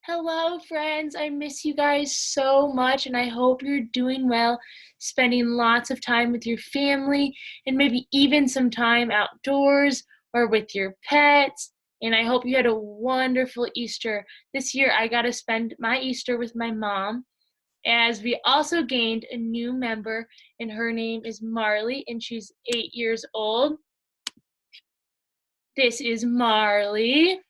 Hello, friends. I miss you guys so much, and I hope you're doing well, spending lots of time with your family and maybe even some time outdoors or with your pets. And I hope you had a wonderful Easter. This year, I got to spend my Easter with my mom, as we also gained a new member, and her name is Marley, and she's 8 years old. This is Marley.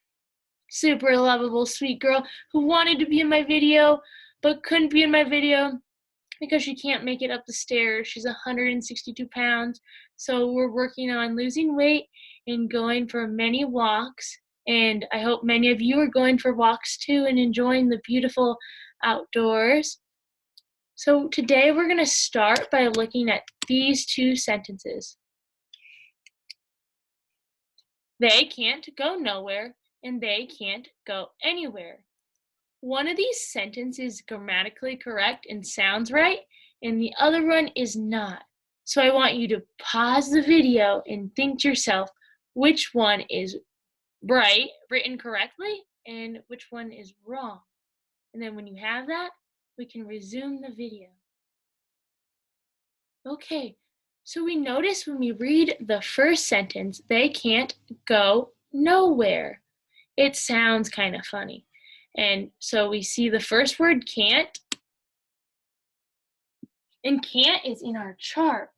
Super lovable, sweet girl who wanted to be in my video but couldn't be in my video because she can't make it up the stairs. She's 162 pounds. So we're working on losing weight and going for many walks. And I hope many of you are going for walks too and enjoying the beautiful outdoors. So today we're going to start by looking at these two sentences. They can't go nowhere, and they can't go anywhere. One of these sentences is grammatically correct and sounds right, and the other one is not. So I want you to pause the video and think to yourself which one is right, written correctly, and which one is wrong. And then when you have that, we can resume the video. Okay, so we notice when we read the first sentence, they can't go nowhere. It sounds kind of funny. And so we see the first word can't, and can't is in our chart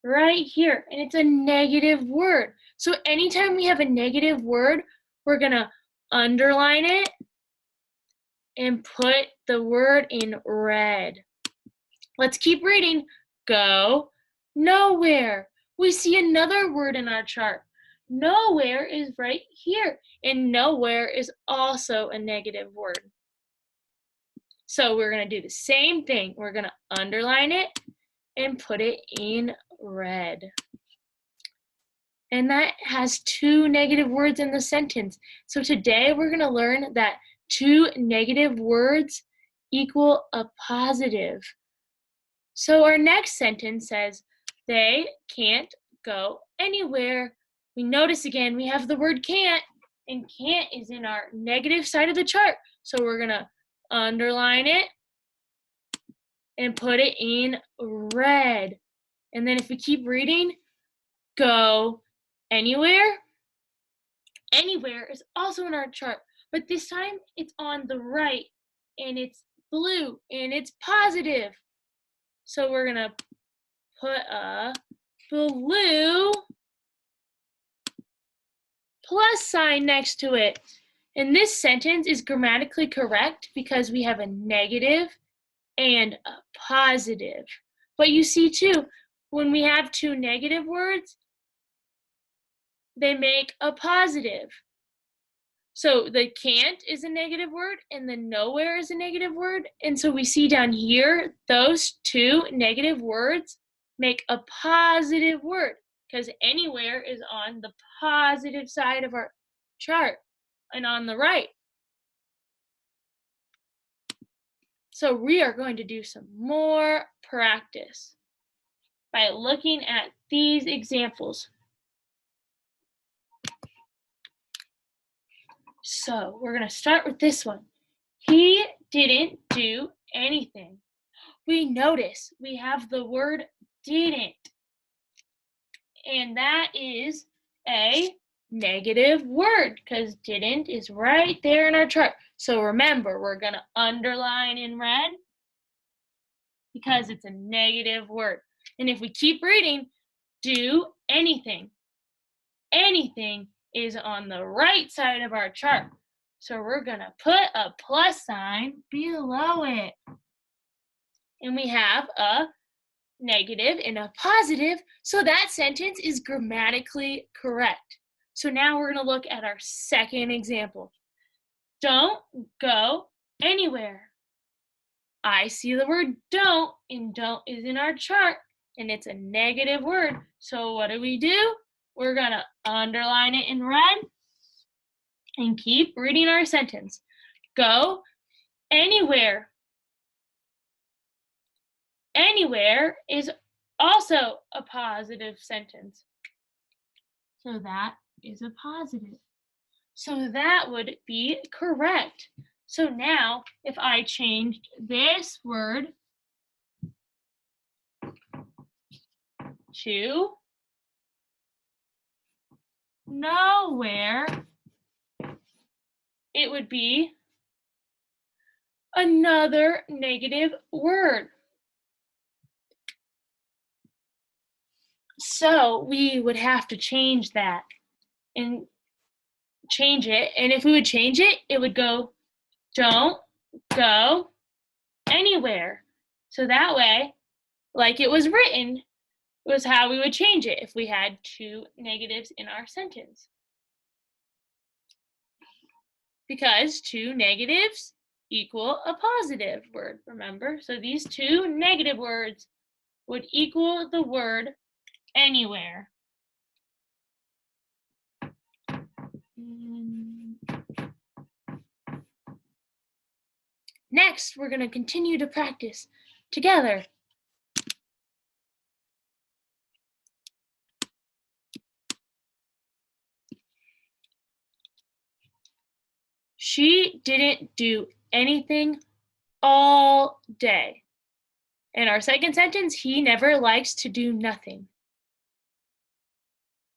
right here, and it's a negative word. So anytime we have a negative word, we're gonna underline it and put the word in red. Let's keep reading. Go nowhere. We see another word in our chart. Nowhere is right here, and nowhere is also a negative word. So we're going to do the same thing. We're going to underline it and put it in red. And that has two negative words in the sentence. So today we're going to learn that two negative words equal a positive. So our next sentence says, they can't go anywhere. We notice again we have the word can't, and can't is in our negative side of the chart. So we're going to underline it and put it in red. And then if we keep reading, go anywhere. Anywhere is also in our chart, but this time it's on the right, and it's blue, and it's positive. So we're gonna put a blue plus sign next to it. And this sentence is grammatically correct because we have a negative and a positive. But you see too, when we have two negative words, they make a positive. So the can't is a negative word and the nowhere is a negative word. And so we see down here, those two negative words make a positive word because anywhere is on the positive side of our chart and on the right. So we are going to do some more practice by looking at these examples. So we're going to start with this one. He didn't do anything. We notice we have the word didn't, and that is a negative word because didn't is right there in our chart. So remember, we're going to underline in red because it's a negative word. And if we keep reading, do anything. Anything is on the right side of our chart. So we're going to put a plus sign below it. And we have a negative and a positive, so that sentence is grammatically correct. So now we're going to look at our second example. Don't go anywhere. I see the word don't, and don't is in our chart, and it's a negative word. So what do? We're going to underline it in red and keep reading our sentence. Go anywhere. Anywhere is also a positive sentence. So that is a positive. So that would be correct. So now, if I changed this word to nowhere, it would be another negative word. So we would have to change that and change it. And if we would change it, it would go, don't go anywhere. So that way, like it was written, was how we would change it if we had two negatives in our sentence. Because two negatives equal a positive word, remember? So these two negative words would equal the word anywhere. Next, we're going to continue to practice together. She didn't do anything all day. In our second sentence, he never likes to do nothing.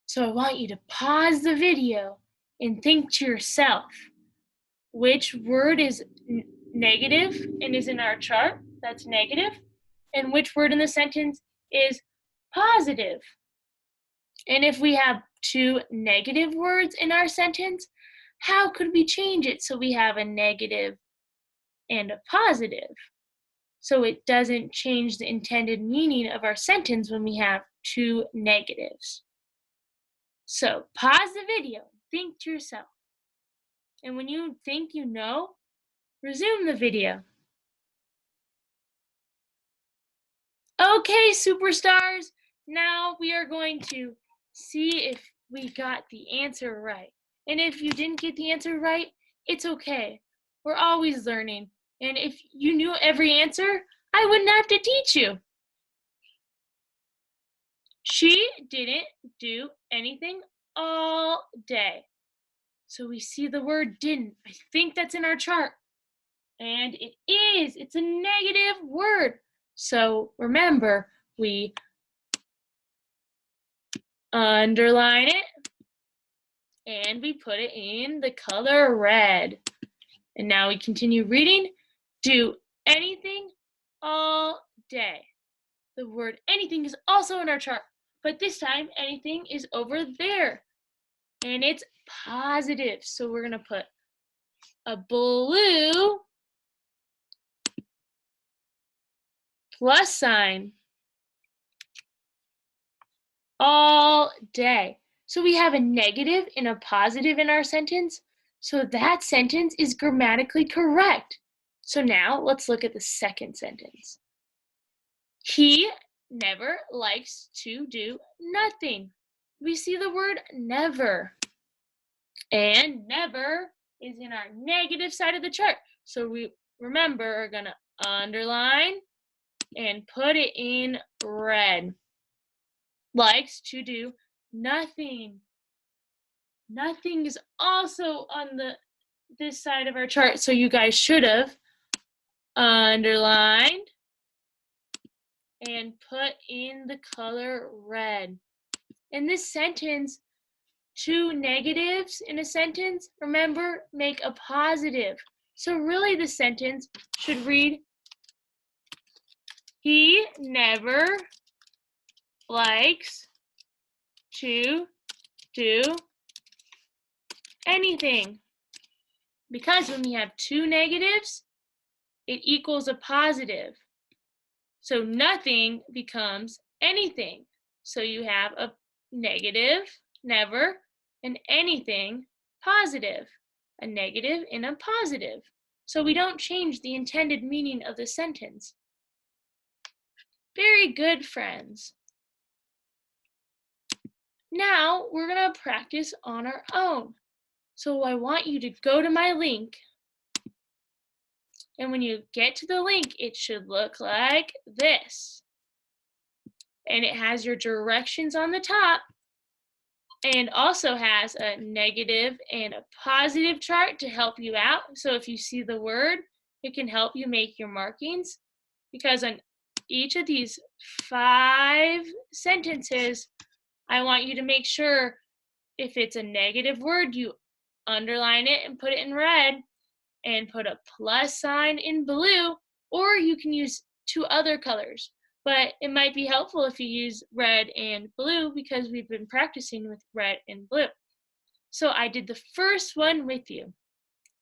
So I want you to pause the video and think to yourself, which word is negative and is in our chart? That's negative. And which word in the sentence is positive? And if we have two negative words in our sentence, how could we change it so we have a negative and a positive? So it doesn't change the intended meaning of our sentence when we have two negatives. So pause the video, think to yourself. And when you think you know, resume the video. Okay, superstars, now we are going to see if we got the answer right. And if you didn't get the answer right, it's okay. We're always learning. And if you knew every answer, I wouldn't have to teach you. She didn't do anything all day. So we see the word didn't. I think that's in our chart. And it is. It's a negative word. So remember, we underline it and we put it in the color red. And now we continue reading. Do anything all day. The word anything is also in our chart, but this time anything is over there. And it's positive. So we're going to put a blue plus sign all day. So we have a negative and a positive in our sentence. So that sentence is grammatically correct. So now let's look at the second sentence. He never likes to do nothing. We see the word never. And never is in our negative side of the chart. So we remember are going to underline and put it in red. Likes to do nothing. Nothing is also on this side of our chart, so you guys should have underlined and put in the color red. In this sentence, two negatives in a sentence, remember, make a positive. So really the sentence should read, he never likes to do anything. Because when we have two negatives, it equals a positive. So nothing becomes anything. So you have a negative, never, and anything, positive. A negative and a positive. So we don't change the intended meaning of the sentence. Very good, friends. Now we're going to practice on our own. So I want you to go to my link. And when you get to the link, it should look like this. And it has your directions on the top. and also has a negative and a positive chart to help you out. So if you see the word, it can help you make your markings, because on each of these 5 sentences, I want you to make sure if it's a negative word, you underline it and put it in red and put a plus sign in blue, or you can use 2 other colors. But it might be helpful if you use red and blue because we've been practicing with red and blue. So I did the first one with you.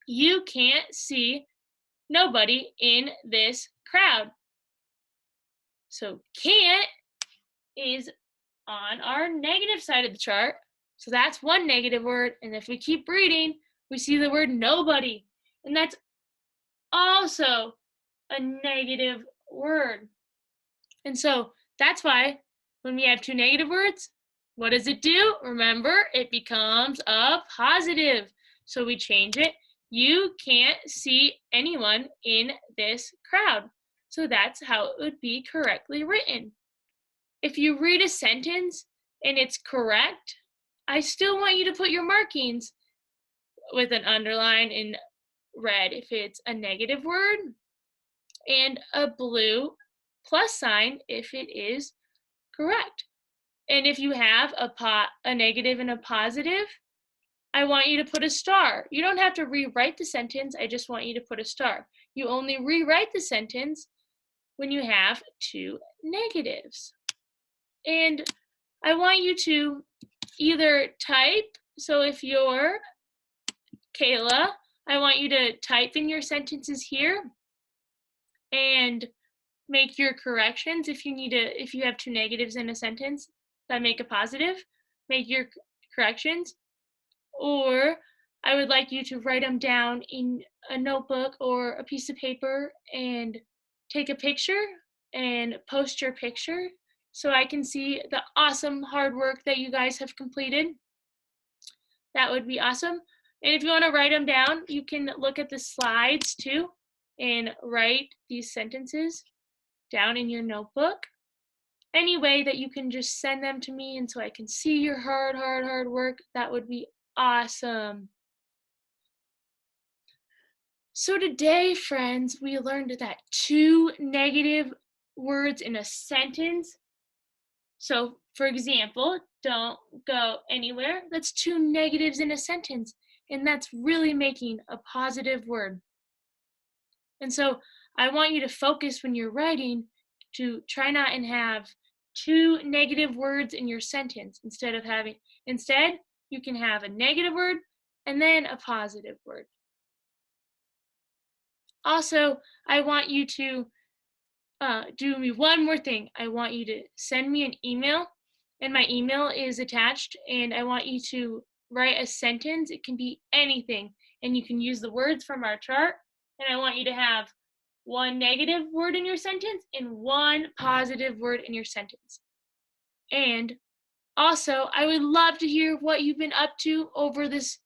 You can't see nobody in this crowd. So can't is on our negative side of the chart. So that's one negative word. And if we keep reading, we see the word nobody. And that's also a negative word. And so that's why when we have 2 negative words, what does it do? Remember, it becomes a positive. So we change it. You can't see anyone in this crowd. So that's how it would be correctly written. If you read a sentence and it's correct, I still want you to put your markings with an underline in red if it's a negative word, and a blue plus sign if it is correct. And if you have a negative and a positive, I want you to put a star. You don't have to rewrite the sentence, I just want you to put a star. You only rewrite the sentence when you have 2 negatives. And I want you to either type, so if you're Kayla, I want you to type in your sentences here and make your corrections. If you have 2 negatives in a sentence that make a positive, make your corrections. Or I would like you to write them down in a notebook or a piece of paper and take a picture and post your picture so I can see the awesome hard work that you guys have completed. That would be awesome. And if you want to write them down, you can look at the slides too and write these sentences down in your notebook. Any way that you can just send them to me and so I can see your hard work, that would be awesome. So today, friends, we learned that 2 negative words in a sentence. So, for example, don't go anywhere. That's 2 negatives in a sentence, and that's really making a positive word. And so I want you to focus when you're writing to try not and have 2 negative words in your sentence. Instead, you can have a negative word and then a positive word. Also, I want you to do me one more thing. I want you to send me an email, and my email is attached, and I want you to write a sentence. It can be anything, and you can use the words from our chart, and I want you to have 1 negative word in your sentence and 1 positive word in your sentence. And also, I would love to hear what you've been up to over this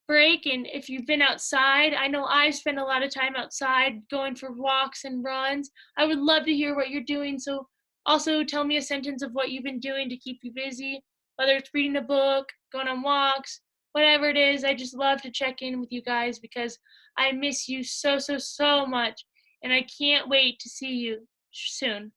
break, and if you've been outside. I know I've spent a lot of time outside going for walks and runs. I would love to hear what you're doing, so also tell me a sentence of what you've been doing to keep you busy, whether it's reading a book, going on walks, whatever it is. I just love to check in with you guys because I miss you so much, and I can't wait to see you soon.